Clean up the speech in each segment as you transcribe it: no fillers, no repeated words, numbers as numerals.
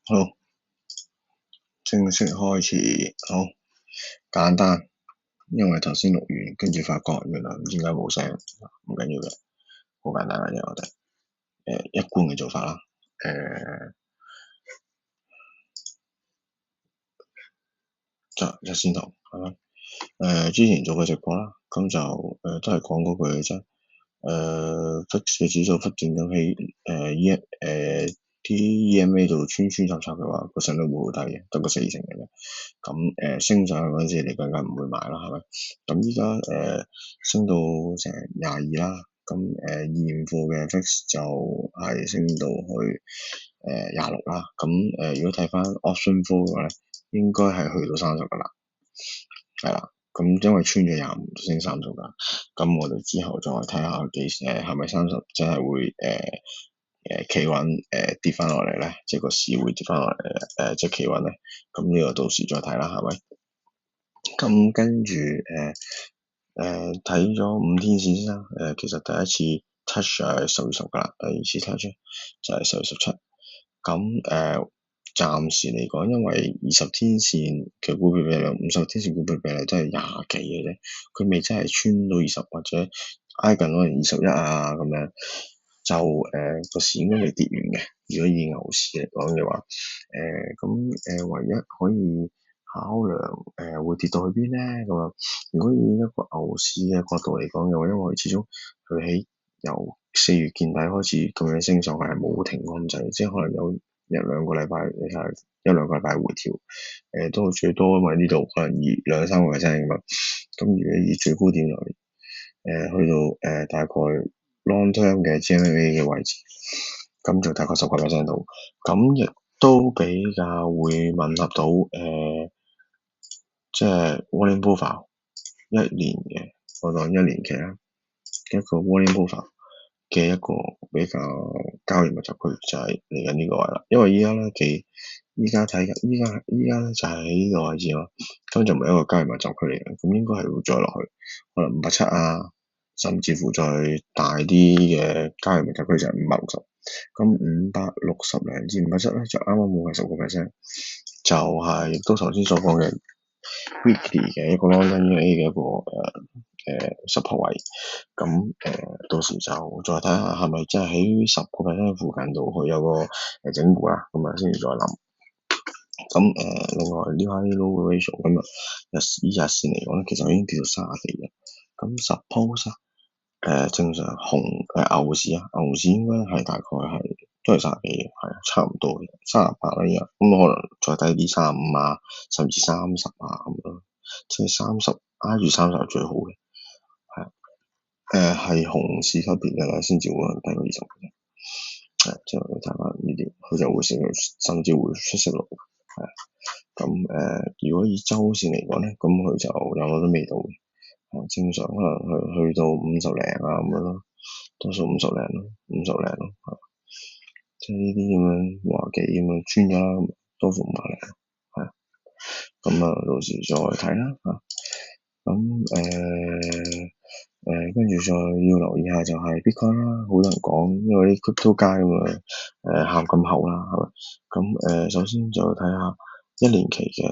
好，正式開始。好簡單，因為頭先錄完，跟住發覺原來唔知點解冇聲，唔緊要嘅，好簡單嘅啫。我哋一貫嘅做法啦。日線圖係咪？之前做過直播啦，咁就都係講嗰句嘅啫。fix 嘅指數不斷咁喺啲 EMA 度穿插插嘅話，個勝率會好低嘅，得個4成嘅啫。咁升上去嗰陣時，你更加唔會買啦，係咪？咁依家升到成22啦，咁現貨嘅 fix 就係升到去26啦。咁如果睇翻 option flow 嘅話咧，應該係去到30噶啦，係啦。咁因為穿咗25就升30㗎，咁我哋之後再睇下幾時係咪30真係會企穩跌翻落嚟咧，即係個市會跌翻落嚟即係企穩咧。咁呢個到時再睇啦，係咪？咁跟住睇咗5天線先啦。其實第一次 touch 係10月10㗎啦，第二次 touch 就係10月17。咁暫時嚟講，因為20天線嘅股票比例、50天線股票比例都係廿幾嘅啫，佢未真係穿到20或者挨近可能21啊咁樣，就個市應該未跌完嘅。如果以牛市嚟講嘅話，咁唯一可以考量會跌到去邊咧咁樣。如果以一個牛市嘅角度嚟講嘅話，因為始終佢喺由4月見底開始咁樣升上去係冇停過咁滯，即係可能有1-2個禮拜，你睇1-2個禮拜回調，都最多因為呢度可能2-3個 percent 咁樣。咁如果以最高點來去到大概 long term 嘅 GMA 嘅位置，咁就大概10個 percent 度，咁亦都比較會吻合到即係 Warren Buffett 1年嘅，我當1年期啦，一個 Warren Buffett 嘅一個比較交易密集區就係嚟緊呢個位啦。因為依家咧依家睇緊，依家咧就係喺呢個位置咯，咁就唔係一個交易密集區嚟嘅，咁應該係會再落去，可能570啊，甚至乎再大啲嘅交易密集區就係560。咁560零至570咧就啱啱冇係10個 percent，就係亦都頭先所講嘅 weekly 嘅一個 long term EMA 嘅一個support位。咁到時就再睇下係咪真係喺10個 percent 附近度佢有個整固啦，咁啊先至再諗。咁另外呢 high low ratio 今日日線嚟講咧，其實已經跌到30幾嘅。咁 suppose 正常牛市牛市應該係大概係都係30幾嘅，係差唔多嘅38啦而家。咁可能再低啲35啊，甚至30啊咁樣，即係30挨住30係最好嘅，係熊市級別嘅咧，先至會低過20嘅。之後你睇翻呢啲，佢就會甚至會出息率。咁如果以周線嚟講咧，咁佢就有攞都未到嘅。正常可能去到50零啊咁樣咯，多數50零咯，即係呢啲咁樣話幾咁樣穿咗啦，多數50零，咁到時再睇啦嚇。跟住再要留意下就係 Bitcoin 啦，好多人講，因為啲 crypto 街咁喊咁厚啦，係咪？咁首先就睇下1年期嘅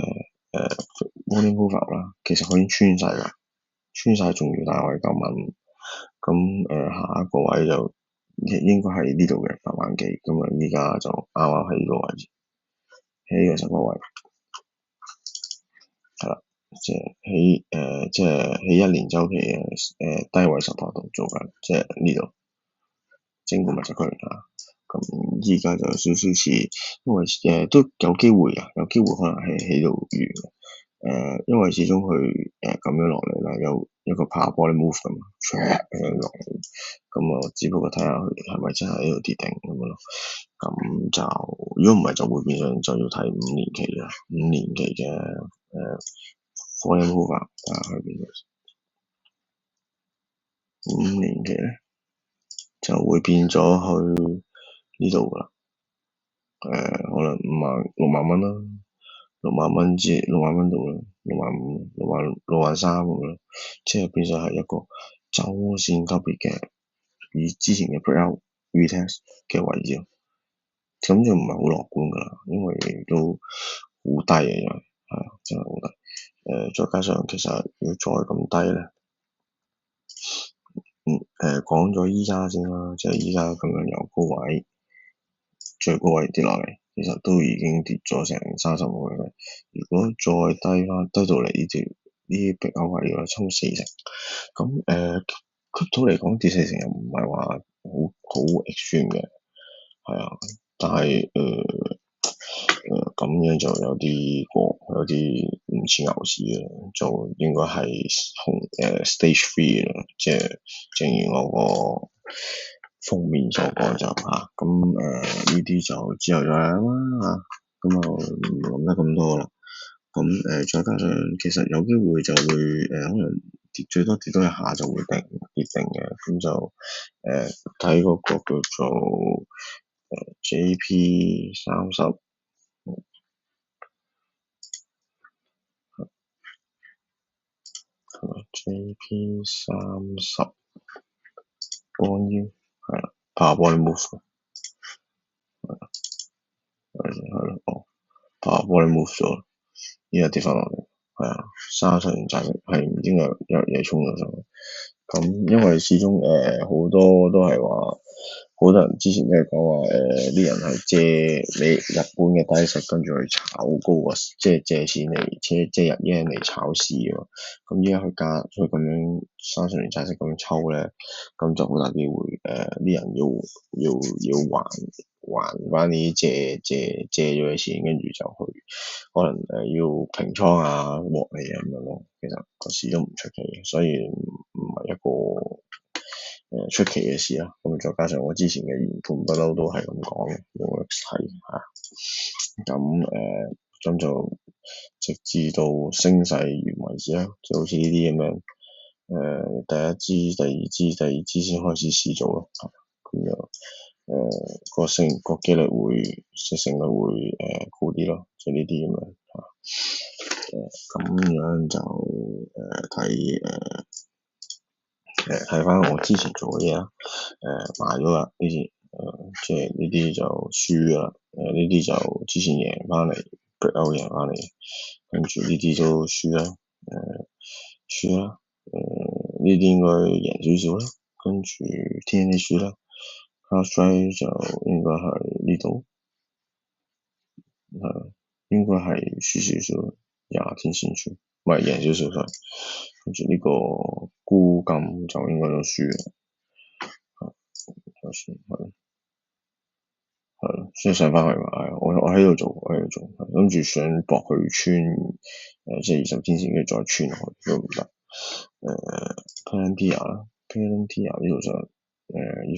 Warren Buffett 啦，其實佢已經穿晒仲要大概9萬5。咁下一個位就應該係呢度嘅8萬幾，咁依家就啱啱喺呢個位置，喺呢個10個位，係啦。即係喺1年週期嘅低位support度做緊，即係呢度整固密集區啊。咁依家就有少少似，因為都有機會啊，有機會可能係喺度完嘅。因為始終佢咁樣落嚟啦，有一個 parabolic move 咁樣落嚟，咁只不過睇下佢係咪真係喺度跌定咁樣咯。咁就如果唔係，就會變相就要睇5年期啦，5年期嘅Warren Buffett 去邊度？5年期咧就會變咗去呢度噶啦，可能6萬蚊啦，6萬蚊至6萬蚊度啦，65000、63000咁樣，即係變相係一個周線級別嘅，以之前嘅 breakout retest 嘅位置，咁就唔係好樂觀㗎啦，因為都好低嘅，因為係啊，真係好低。再加上其實如果再咁低咧，講咗依家先啦，即係依家咁樣由高位最高位跌落嚟，其實都已經跌咗成35個 percent。如果再低翻，低到嚟呢條呢啲壁口位要衝40成，咁crypto 嚟講跌40成又唔係話好 extreme 嘅，係啊，但係咁樣就有啲唔似牛市啊，就應該係stage 3啦，即係正如我個封面所講就嚇，咁呢啲就之後再諗啦嚇，咁就唔諗得咁多啦。咁再加上其實有機會就會可能最多跌多一下就會跌定嘅，咁就睇嗰個叫做JP30。JP30 bond yield 係啦，power bond move 係咯，power bond move 咗，依家跌翻落嚟，係啊，30年債息係唔知點解有嘢衝咗上去。咁因為始終好多都係話，好多人之前都係講話啲人係借你日本嘅低息，跟住去炒高個，即係借錢嚟借日元嚟炒市喎。咁依家佢咁樣30年債息咁樣抽咧，咁就好大機會啲人要還翻啲借咗嘅錢，跟住就去可能要平倉啊獲利啊咁樣咯。其實個市都唔出奇嘅，所以唔係一個出奇嘅事啦。咁再加上我之前嘅研判不嬲都係咁講嘅，我係嚇。咁就直至到升勢完為止啦，就好似呢啲咁樣第一支、第二支先開始試做咯。咁就個機率會勝率會高啲咯，即係呢啲咁樣嚇。咁樣就睇翻我之前做嘅嘢啦，賣咗啦呢啲，即係呢啲就輸啦，呢啲就之前贏翻嚟，breakout 贏翻嚟，跟住呢啲都輸啦，輸啦，呢啲應該贏少少啦，跟住 TNT 輸啦，CrowdStrike 就應該係呢度，應該係輸少少，廿天線輸，唔係贏少少，跟住呢個沽金就應該都輸嘅。係咯，先上翻去嘛，係我喺度做，諗住想搏佢穿即係20天線，跟住再穿落去都唔得。Palantir 啦，Palantir 呢度就要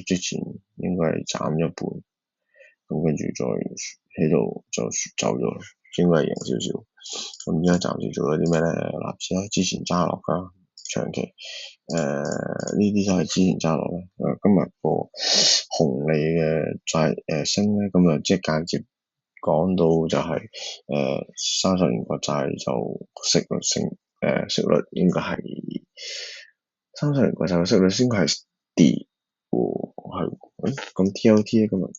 之前應該係斬一半，咁跟住再喺度就走咗，應該係贏少少。咁而家暫時做咗啲咩咧？納指啦，之前揸落㗎，長期呢啲就係之前揸落咧。今日個紅利嘅債升咧，咁即係間接講到就係30年國債就息率升，息率應該係30年國債嘅息率應該係跌喎，係咁 TLT 咧今日係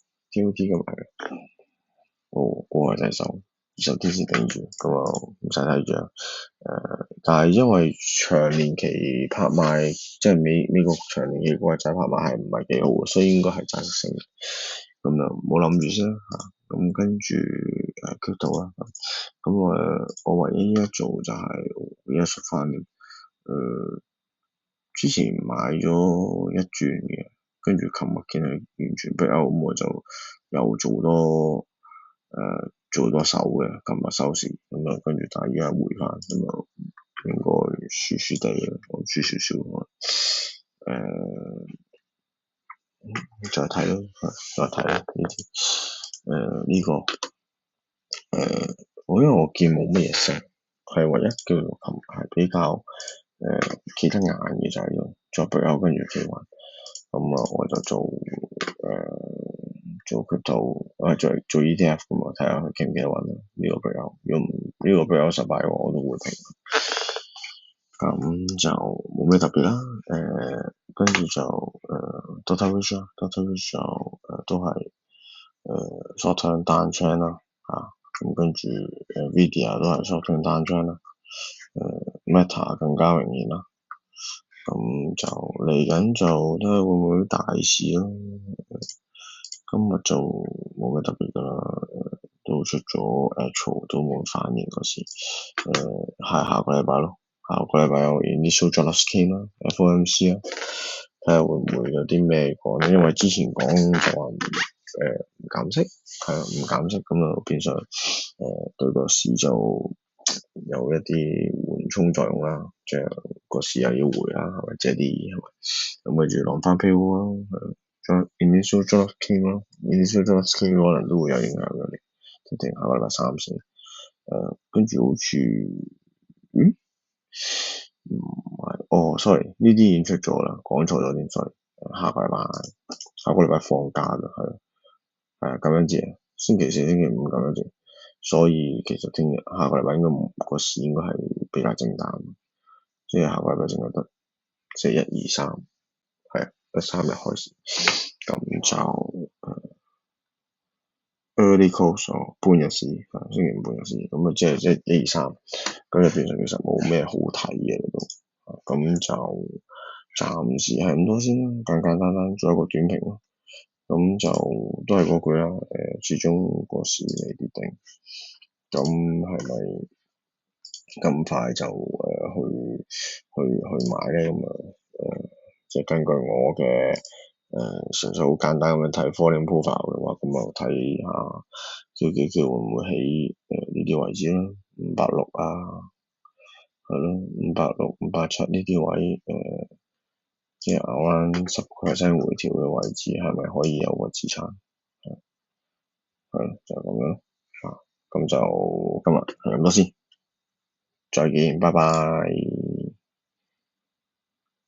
過嚟就手。20天線頂住，咁啊唔使睇住啦。但係因為長年期拍賣，即係美國長年期國債拍賣係唔係幾好，所以應該係債息升。咁就唔好諗住先啦嚇。咁跟住crypto啦。咁我唯一一做就係而家出翻之前買咗一轉嘅，跟住琴日見佢完全 break out，咁我就又做多手嘅，琴日收市咁啊，跟住但係而家回翻，咁啊應該輸輸地嘅，我輸少少再睇咯，再睇呢啲呢個我因為我見冇乜嘢升，係唯一叫做琴日係比較企得硬嘅就係咯，再 break out 跟住企穩，咁啊我就做 crypto 做 ETF 咁啊，睇下佢企唔企得穩啦。呢個 breakout，如果唔呢個 breakout 失敗嘅話，我都會平。咁就冇咩特別啦。跟住就Data Roach 啦，Data Roach 就都係 short term downtrend 啦，咁跟住Nvidia 都係 short term downtrend 啦，Meta 更加明顯啦，咁就嚟緊就睇下會唔會大市咯。今日就冇咩特別噶啦，都出咗 H 都冇反應嗰時，下個禮拜咯，下個禮拜有 initial jobless claim 啦，FOMC 啦，睇下會唔會有啲咩講咧，因為之前講就話唔減息，唔減息，咁啊變相對個市就有一啲緩衝作用啦，即係個市又要回啦，係咪借啲係咪？咁跟住浪翻飄咯，再 initial jobless claim 咯，initial jobless claim 可能都會有影響嘅，你定下個禮拜三四，跟住好似唔係，哦，sorry，呢啲已經出咗啦，講錯咗添，sorry，下個禮拜放假嘅，感恩節，星期四、星期五感恩節，所以其實下個禮拜應該個市應該係比較靜淡，即係下個禮拜淨係得即係1、2、3，得3日開市，咁就early close 半日市，星期五半日市，咁即係1、2、3，咁就變成其實冇咩好睇嘅都，咁就暫時係咁多先啦，簡簡單單做一個短評咯。咁就都係嗰句啦，始終個市未跌定，咁係咪咁快就去買咧？咁即係根據我嘅純粹好簡單咁樣睇 volume profile 嘅話，咁就睇下叫會唔會喺呢啲位置啦，560啊，係咯，560、587呢啲位即係啱啱10% 回調嘅位置，係咪可以有個支撐？就係咁樣，咁就今日係咁多先，再見，拜拜。